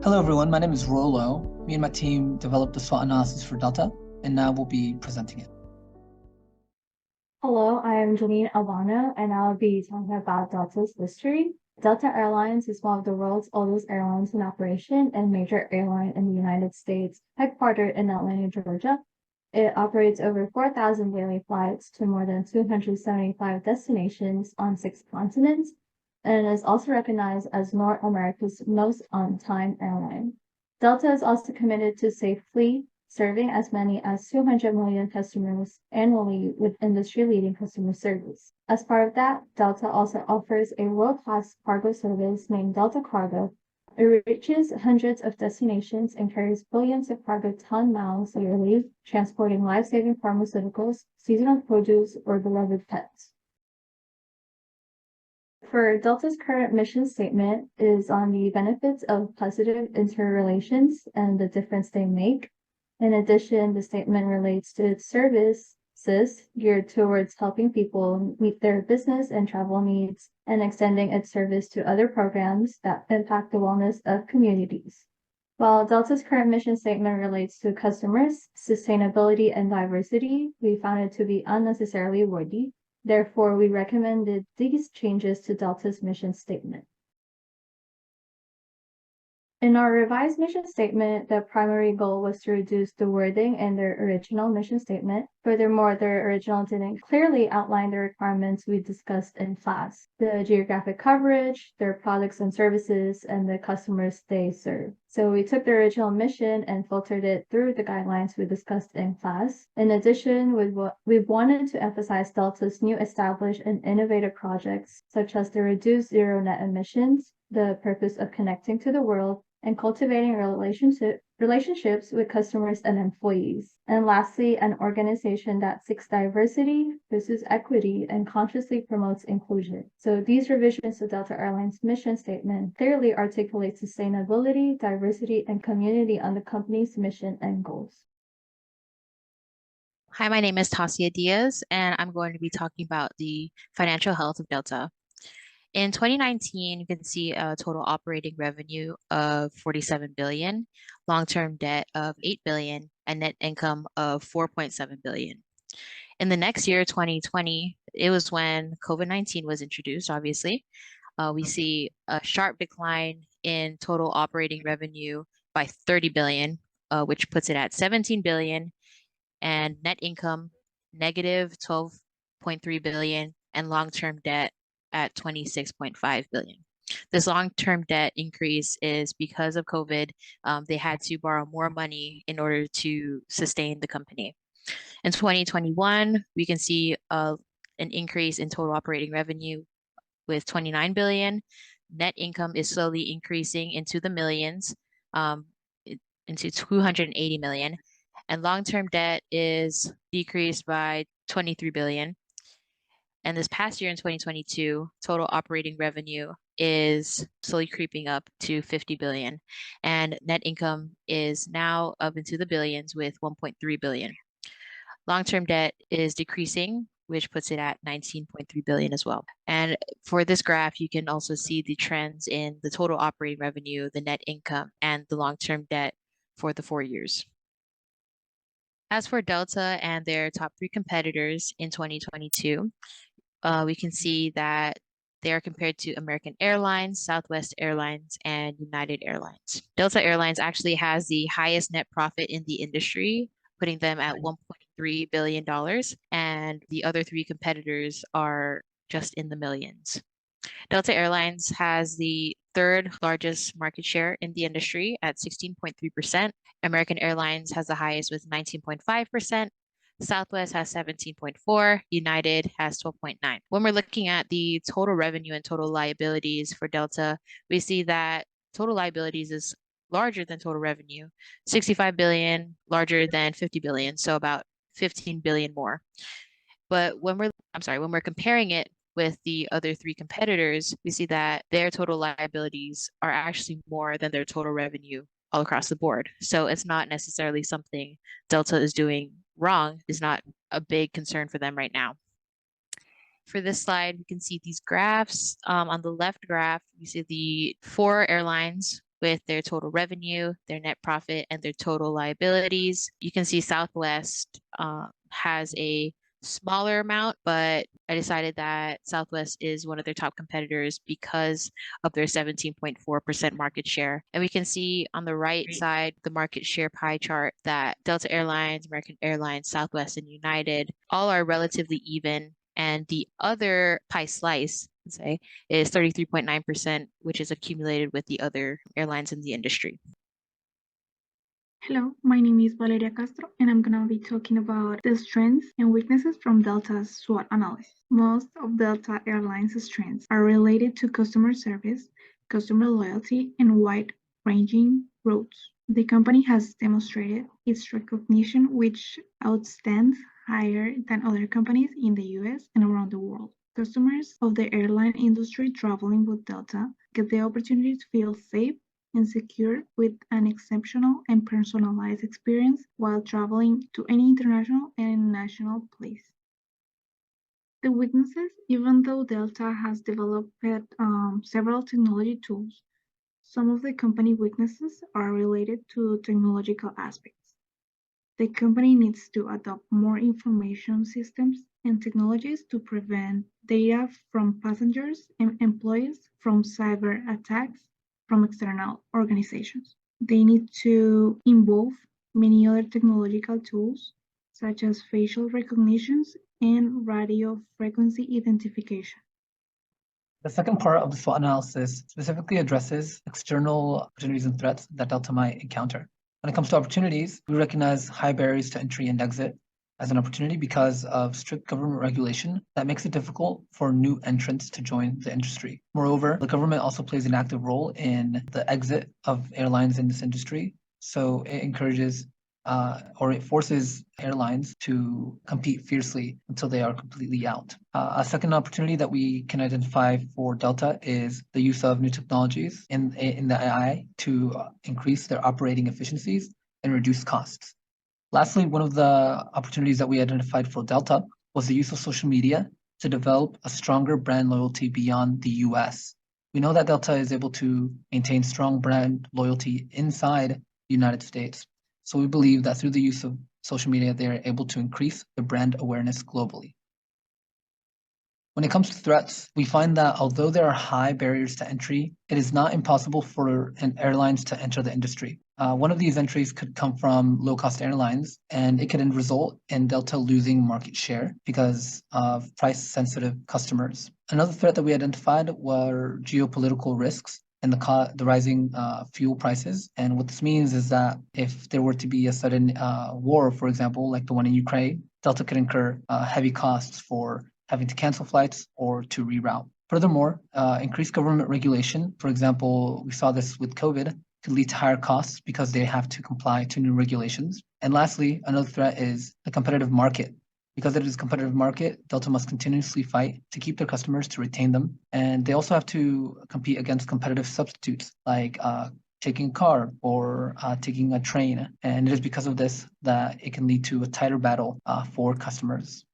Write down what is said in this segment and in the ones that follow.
Hello everyone, my name is Rolo. Me and my team developed the SWOT analysis for Delta, and now we'll be presenting it. Hello, I am Janine Albano, and I'll be talking about Delta's history. Delta Airlines is one of the world's oldest airlines in operation and major airline in the United States, headquartered in Atlanta, Georgia. It operates over 4,000 daily flights to more than 275 destinations on 6 continents, and is also recognized as North America's most on-time airline. Delta is also committed to safely serving as many as 200 million customers annually with industry-leading customer service. As part of that, Delta also offers a world-class cargo service named Delta Cargo. It reaches hundreds of destinations and carries billions of cargo ton miles yearly, transporting life-saving pharmaceuticals, seasonal produce, or beloved pets. For Delta's current mission statement is on the benefits of positive interrelations and the difference they make. In addition, the statement relates to its services geared towards helping people meet their business and travel needs and extending its service to other programs that impact the wellness of communities. While Delta's current mission statement relates to customers, sustainability, and diversity, we found it to be unnecessarily wordy. Therefore, we recommended these changes to Delta's mission statement. In our revised mission statement, the primary goal was to reduce the wording in their original mission statement. Furthermore, their original didn't clearly outline the requirements we discussed in class: the geographic coverage, their products and services, and the customers they serve. So we took the original mission and filtered it through the guidelines we discussed in class. In addition, we wanted to emphasize Delta's new established and innovative projects, such as the Reduce Zero Net Emissions, the purpose of connecting to the world, and cultivating relationships with customers and employees. And lastly, an organization that seeks diversity, pursues equity, and consciously promotes inclusion. So these revisions to Delta Airlines' mission statement clearly articulate sustainability, diversity, and community on the company's mission and goals. Hi, my name is Tasia Diaz, and I'm going to be talking about the financial health of Delta. In 2019, you can see a total operating revenue of 47 billion, long-term debt of 8 billion, and net income of 4.7 billion. In the next year, 2020, it was when COVID-19 was introduced, obviously. We see a sharp decline in total operating revenue by 30 billion, which puts it at 17 billion, and net income negative 12.3 billion, and long-term debt at 26.5 billion. This long-term debt increase is because of COVID. They had to borrow more money in order to sustain the company. In 2021, we can see an increase in total operating revenue with 29 billion. Net income is slowly increasing into the millions, into 280 million. And long-term debt is decreased by 23 billion. And this past year in 2022, total operating revenue is slowly creeping up to 50 billion. And net income is now up into the billions with 1.3 billion. Long-term debt is decreasing, which puts it at 19.3 billion as well. And for this graph, you can also see the trends in the total operating revenue, the net income, and the long-term debt for the 4 years. As for Delta and their top 3 competitors in 2022, we can see that they are compared to American Airlines, Southwest Airlines, and United Airlines. Delta Airlines actually has the highest net profit in the industry, putting them at $1.3 billion, and the other 3 competitors are just in the millions. Delta Airlines has the 3rd largest market share in the industry at 16.3%. American Airlines has the highest with 19.5%. Southwest has 17.4, United has 12.9. When we're looking at the total revenue and total liabilities for Delta, we see that total liabilities is larger than total revenue, 65 billion larger than 50 billion, so about 15 billion more. But when we're comparing it with the other 3 competitors, we see that their total liabilities are actually more than their total revenue all across the board. So it's not necessarily something Delta is doing wrong, is not a big concern for them right now. For this slide, we can see these graphs. On the left graph, you see the 4 airlines with their total revenue, their net profit, and their total liabilities. You can see Southwest has a smaller amount, but I decided that Southwest is one of their top competitors because of their 17.4% market share. And we can see on the right side, the market share pie chart, that Delta Airlines, American Airlines, Southwest, and United all are relatively even. And the other pie slice, say, is 33.9%, which is accumulated with the other airlines in the industry. Hello, my name is Valeria Castro, and I'm going to be talking about the strengths and weaknesses from Delta's SWOT analysis. Most of Delta Airlines' strengths are related to customer service, customer loyalty, and wide-ranging routes. The company has demonstrated its recognition, which outstands higher than other companies in the US and around the world. Customers of the airline industry traveling with Delta get the opportunity to feel safe and secure with an exceptional and personalized experience while traveling to any international and national place. The weaknesses, even though Delta has developed several technology tools, some of the company weaknesses are related to technological aspects. The company needs to adopt more information systems and technologies to prevent data from passengers and employees from cyber attacks from external organizations. They need to involve many other technological tools, such as facial recognitions and radio frequency identification. The second part of the SWOT analysis specifically addresses external opportunities and threats that Delta might encounter. When it comes to opportunities, we recognize high barriers to entry and exit as an opportunity because of strict government regulation that makes it difficult for new entrants to join the industry. Moreover, the government also plays an active role in the exit of airlines in this industry. So it encourages or it forces airlines to compete fiercely until they are completely out. A second opportunity that we can identify for Delta is the use of new technologies in the AI to increase their operating efficiencies and reduce costs. Lastly, one of the opportunities that we identified for Delta was the use of social media to develop a stronger brand loyalty beyond the US. We know that Delta is able to maintain strong brand loyalty inside the United States. So we believe that through the use of social media, they are able to increase their brand awareness globally. When it comes to threats, we find that although there are high barriers to entry, it is not impossible for airlines to enter the industry. One of these entries could come from low-cost airlines, and it could result in Delta losing market share because of price-sensitive customers. Another threat that we identified were geopolitical risks and the rising fuel prices. And what this means is that if there were to be a sudden war, for example, like the one in Ukraine, Delta could incur heavy costs for having to cancel flights or to reroute. Furthermore, increased government regulation, for example, we saw this with COVID, could lead to higher costs because they have to comply to new regulations. And lastly, another threat is the competitive market. Because it is a competitive market, Delta must continuously fight to keep their customers, to retain them. And they also have to compete against competitive substitutes like taking a car or taking a train. And it is because of this that it can lead to a tighter battle for customers.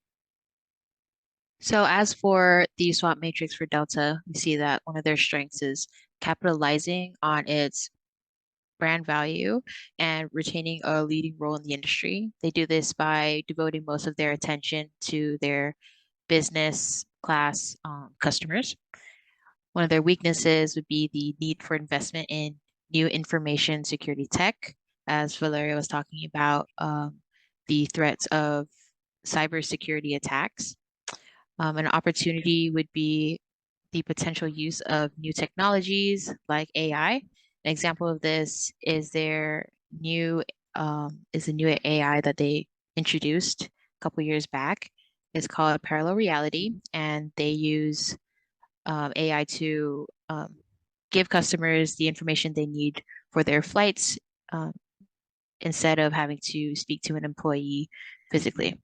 So as for the SWOT matrix for Delta, we see that one of their strengths is capitalizing on its brand value and retaining a leading role in the industry. They do this by devoting most of their attention to their business class customers. One of their weaknesses would be the need for investment in new information security tech, as Valeria was talking about, the threats of cybersecurity attacks. An opportunity would be the potential use of new technologies like AI. An example of this is their new the new AI that they introduced a couple years back. It's called parallel reality, and they use AI to give customers the information they need for their flights instead of having to speak to an employee physically.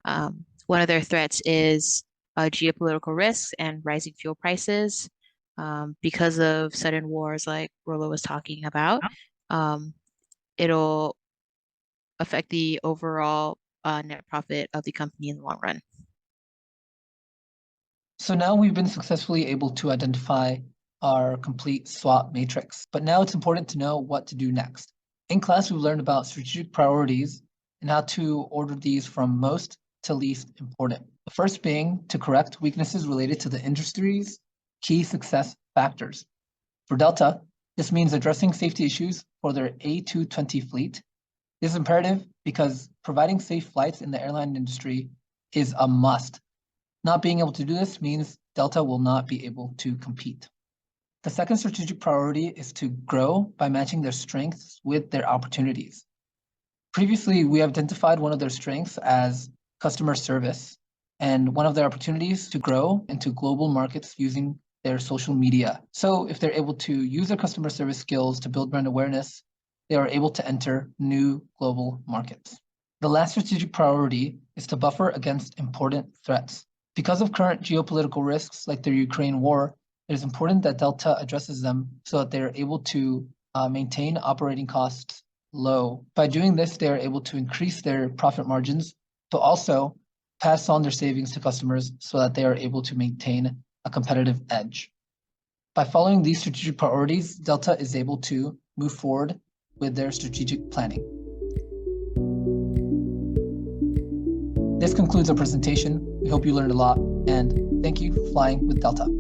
One of their threats is geopolitical risks and rising fuel prices. Because of sudden wars like Rollo was talking about, it'll affect the overall net profit of the company in the long run. So now we've been successfully able to identify our complete SWOT matrix, but now it's important to know what to do next. In class, we learned about strategic priorities and how to order these from most to least important. The first being to correct weaknesses related to the industry's key success factors. For Delta, this means addressing safety issues for their A220 fleet. This is imperative because providing safe flights in the airline industry is a must. Not being able to do this means Delta will not be able to compete. The second strategic priority is to grow by matching their strengths with their opportunities. Previously, we identified one of their strengths as customer service and one of their opportunities to grow into global markets using their social media. So if they're able to use their customer service skills to build brand awareness, they are able to enter new global markets. The last strategic priority is to buffer against important threats. Because of current geopolitical risks like the Ukraine war, it is important that Delta addresses them so that they are able to maintain operating costs low. By doing this, they are able to increase their profit margins, but also pass on their savings to customers so that they are able to maintain a competitive edge. By following these strategic priorities, Delta is able to move forward with their strategic planning. This concludes our presentation. We hope you learned a lot, and thank you for flying with Delta.